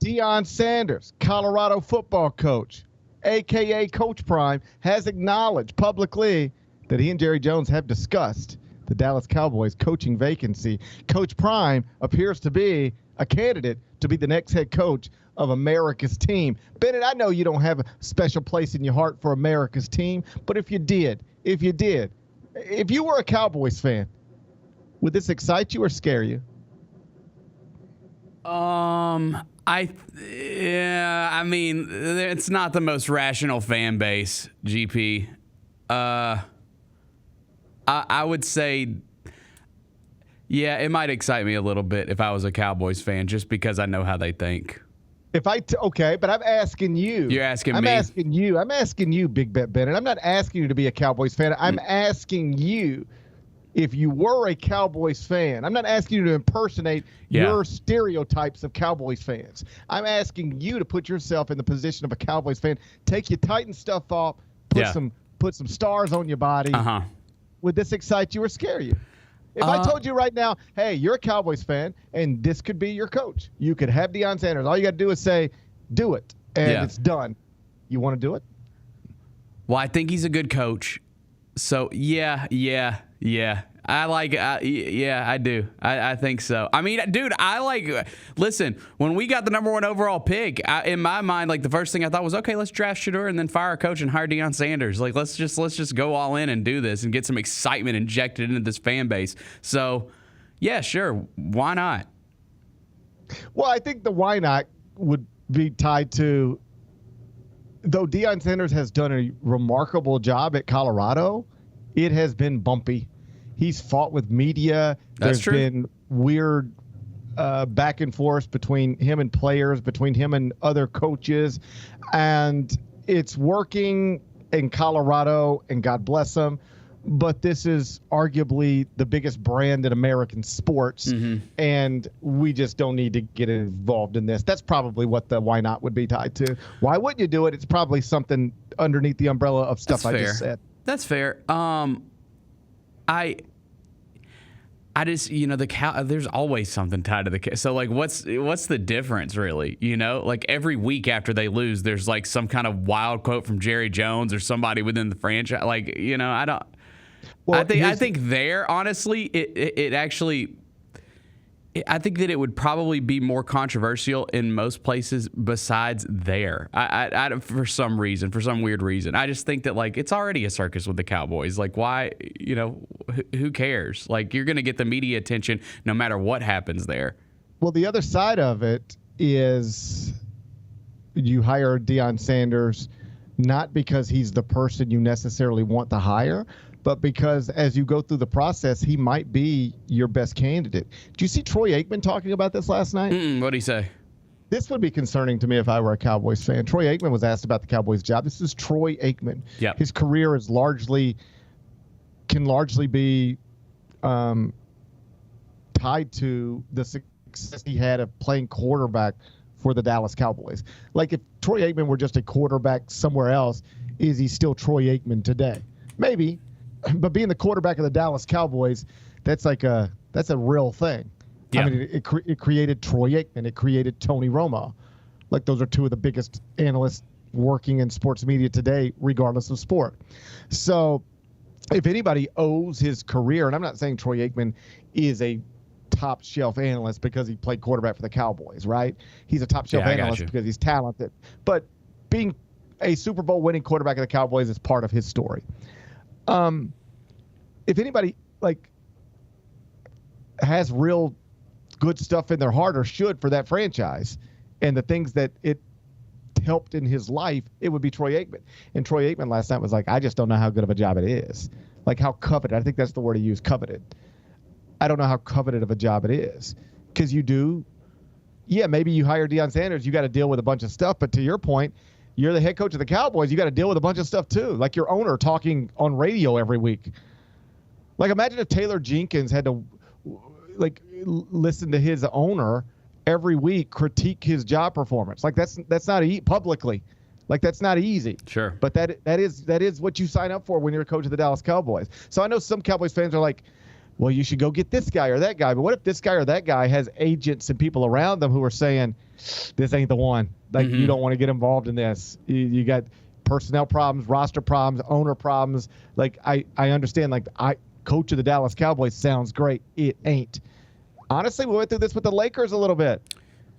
Deion Sanders, Colorado football coach, a.k.a. Coach Prime, has acknowledged publicly that he and Jerry Jones have discussed the Dallas Cowboys coaching vacancy. Coach Prime appears to be a candidate to be the next head coach of America's team. Bennett, I know you don't have a special place in your heart for America's team, but if you were a Cowboys fan, would this excite you or scare you? I mean, it's not the most rational fan base, GP. I would say, yeah, it might excite me a little bit if I was a Cowboys fan, just because I know how they think. Okay, but I'm asking you. You're asking me. I'm asking you, Big Bet Bennett. I'm not asking you to be a Cowboys fan. I'm asking you if you were a Cowboys fan. I'm not asking you to impersonate your stereotypes of Cowboys fans. I'm asking you to put yourself in the position of a Cowboys fan. Take your Titan stuff off. Put some stars on your body. Would this excite you or scare you? If I told you right now, hey, you're a Cowboys fan, and this could be your coach. You could have Deion Sanders. All you got to do is say, do it, and it's done. You want to do it? Well, I think he's a good coach. So, yeah. I do. I think so. I mean, dude, listen, when we got the number 1 overall pick, in my mind, like, the first thing I thought was, okay, let's draft Shedeur and then fire a coach and hire Deion Sanders. Like, let's just go all in and do this and get some excitement injected into this fan base. So, yeah, sure. Why not? Well, I think the why not would be tied to, though Deion Sanders has done a remarkable job at Colorado, it has been bumpy. He's fought with media. That's true. There's been weird back and forth between him and players, between him and other coaches. And it's working in Colorado, and God bless him. But this is arguably the biggest brand in American sports, and we just don't need to get involved in this. That's probably what the why not would be tied to. Why wouldn't you do it? It's probably something underneath the umbrella of stuff I just said. That's fair. I just, there's always something tied to the Cow. So, like, what's the difference, really? Like, every week after they lose, there's, like, some kind of wild quote from Jerry Jones or somebody within the franchise. Like, I don't. Well, I think there, honestly, it actually. I think that it would probably be more controversial in most places besides there. I for some weird reason. I just think that, like, it's already a circus with the Cowboys. Like, why, who cares? Like, you're going to get the media attention no matter what happens there. Well, the other side of it is you hire Deion Sanders not because he's the person you necessarily want to hire, but because as you go through the process, he might be your best candidate. Did you see Troy Aikman talking about this last night? What'd he say? This would be concerning to me if I were a Cowboys fan. Troy Aikman was asked about the Cowboys job. This is Troy Aikman. Yep. His career can largely be tied to the success he had of playing quarterback for the Dallas Cowboys. Like, if Troy Aikman were just a quarterback somewhere else, is he still Troy Aikman today? Maybe. But being the quarterback of the Dallas Cowboys, that's a real thing. Yeah. I mean, it created Troy Aikman. It created Tony Romo. Like, those are two of the biggest analysts working in sports media today, regardless of sport. So if anybody owes his career, and I'm not saying Troy Aikman is a top shelf analyst because he played quarterback for the Cowboys, right? He's a top shelf analyst because he's talented. But being a Super Bowl winning quarterback of the Cowboys is part of his story. If anybody, like, has real good stuff in their heart, or should, for that franchise and the things that it helped in his life, it would be Troy Aikman. And Troy Aikman last night was like, I just don't know how good of a job it is. Like, how coveted. I think that's the word he used, coveted. I don't know how coveted of a job it is. Because you do, maybe you hire Deion Sanders, you got to deal with a bunch of stuff. But to your point, you're the head coach of the Cowboys. You got to deal with a bunch of stuff too. Like your owner talking on radio every week. Like, imagine if Taylor Jenkins had to, like, listen to his owner every week critique his job performance. Like, that's not publicly. Like, that's not easy. Sure. But that is what you sign up for when you're a coach of the Dallas Cowboys. So I know some Cowboys fans are like, well, you should go get this guy or that guy. But what if this guy or that guy has agents and people around them who are saying, this ain't the one. Like, you don't want to get involved in this. You got personnel problems, roster problems, owner problems. Like, I understand, like, coach of the Dallas Cowboys sounds great. It ain't. Honestly, we went through this with the Lakers a little bit.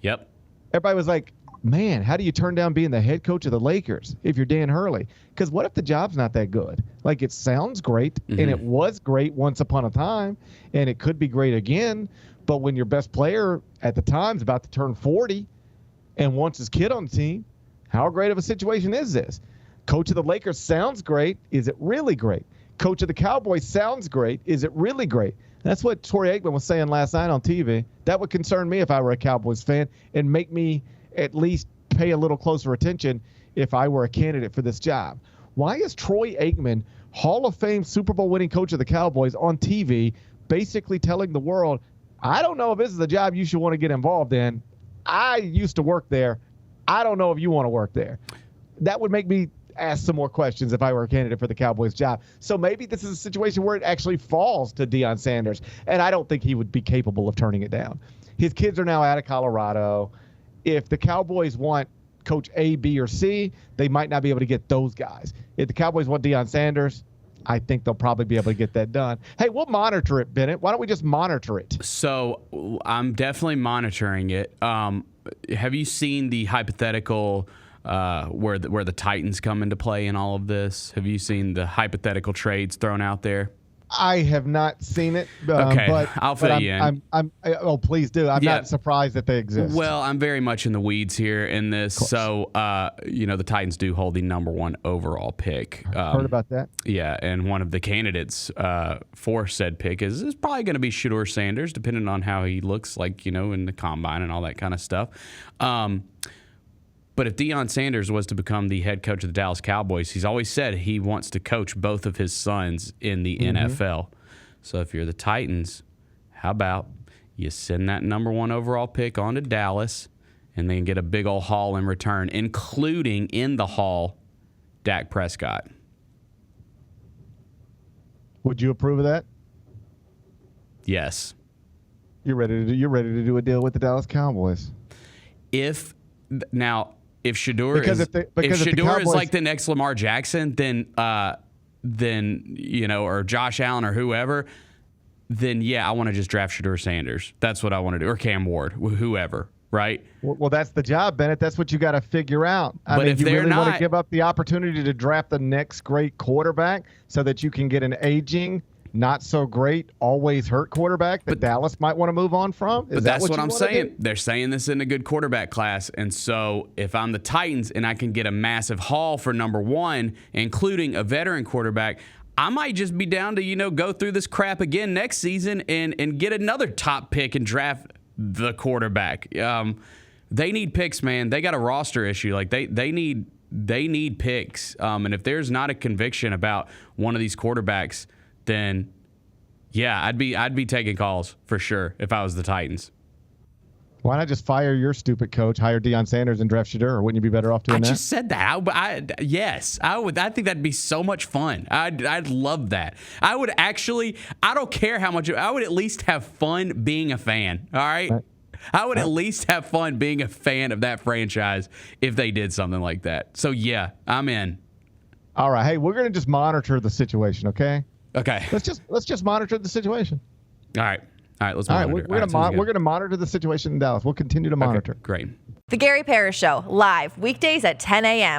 Yep. Everybody was like, man, how do you turn down being the head coach of the Lakers if you're Dan Hurley? Because what if the job's not that good? Like, it sounds great, and it was great once upon a time, and it could be great again. But when your best player at the time is about to turn 40 and wants his kid on the team, how great of a situation is this? Coach of the Lakers sounds great. Is it really great? Coach of the Cowboys sounds great. Is it really great? That's what Troy Aikman was saying last night on TV. That would concern me if I were a Cowboys fan and make me at least pay a little closer attention if I were a candidate for this job. Why is Troy Aikman, Hall of Fame Super Bowl winning coach of the Cowboys, on TV basically telling the world, I don't know if this is a job you should want to get involved in. I used to work there. I don't know if you want to work there. That would make me ask some more questions if I were a candidate for the Cowboys job. So maybe this is a situation where it actually falls to Deion Sanders, and I don't think he would be capable of turning it down. His kids are now out of Colorado. If the Cowboys want coach A, B, or C, they might not be able to get those guys. If the Cowboys want Deion Sanders, I think they'll probably be able to get that done. Hey, we'll monitor it, Bennett. Why don't we just monitor it? So I'm definitely monitoring it. Have you seen the hypothetical where the Titans come into play in all of this? Have you seen the hypothetical trades thrown out there? I have not seen it. Okay, but I'll fill you in. Oh, please do. I'm not surprised that they exist. Well, I'm very much in the weeds here in this. So, the Titans do hold the number 1 overall pick. Heard about that. Yeah, and one of the candidates for said pick is probably going to be Shedeur Sanders, depending on how he looks like, in the combine and all that kind of stuff. But if Deion Sanders was to become the head coach of the Dallas Cowboys, he's always said he wants to coach both of his sons in the NFL. So if you're the Titans, how about you send that number 1 overall pick on to Dallas and then get a big old haul in return, including in the haul Dak Prescott. Would you approve of that? Yes. You're ready to do a deal with the Dallas Cowboys. If Shedeur is like the next Lamar Jackson, then or Josh Allen or whoever, then yeah, I want to just draft Shedeur Sanders. That's what I want to do, or Cam Ward, whoever, right? Well, that's the job, Bennett. That's what you got to figure out. But if you they're really not, want to give up the opportunity to draft the next great quarterback so that you can get an aging, not so great, always hurt quarterback that Dallas might want to move on from? But that's what I'm saying. They're saying this in a good quarterback class. And so if I'm the Titans and I can get a massive haul for number 1, including a veteran quarterback, I might just be down to, go through this crap again next season and get another top pick and draft the quarterback. They need picks, man. They got a roster issue. Like they need picks. And if there's not a conviction about one of these quarterbacks, then yeah, I'd be taking calls for sure if I was the Titans. Why not just fire your stupid coach, hire Deion Sanders, and draft Shedeur? Wouldn't you be better off doing that? I just said that. Yes, I would. I think that'd be so much fun. I'd love that. I would actually. I don't care how much. I would at least have fun being a fan. All right. I would at least have fun being a fan of that franchise if they did something like that. So yeah, I'm in. All right. Hey, we're gonna just monitor the situation. Okay. Okay. Let's just monitor the situation. All right. Let's monitor. We're gonna monitor the situation in Dallas. We'll continue to monitor. Okay, great. The Gary Parrish Show, live weekdays at 10 a.m.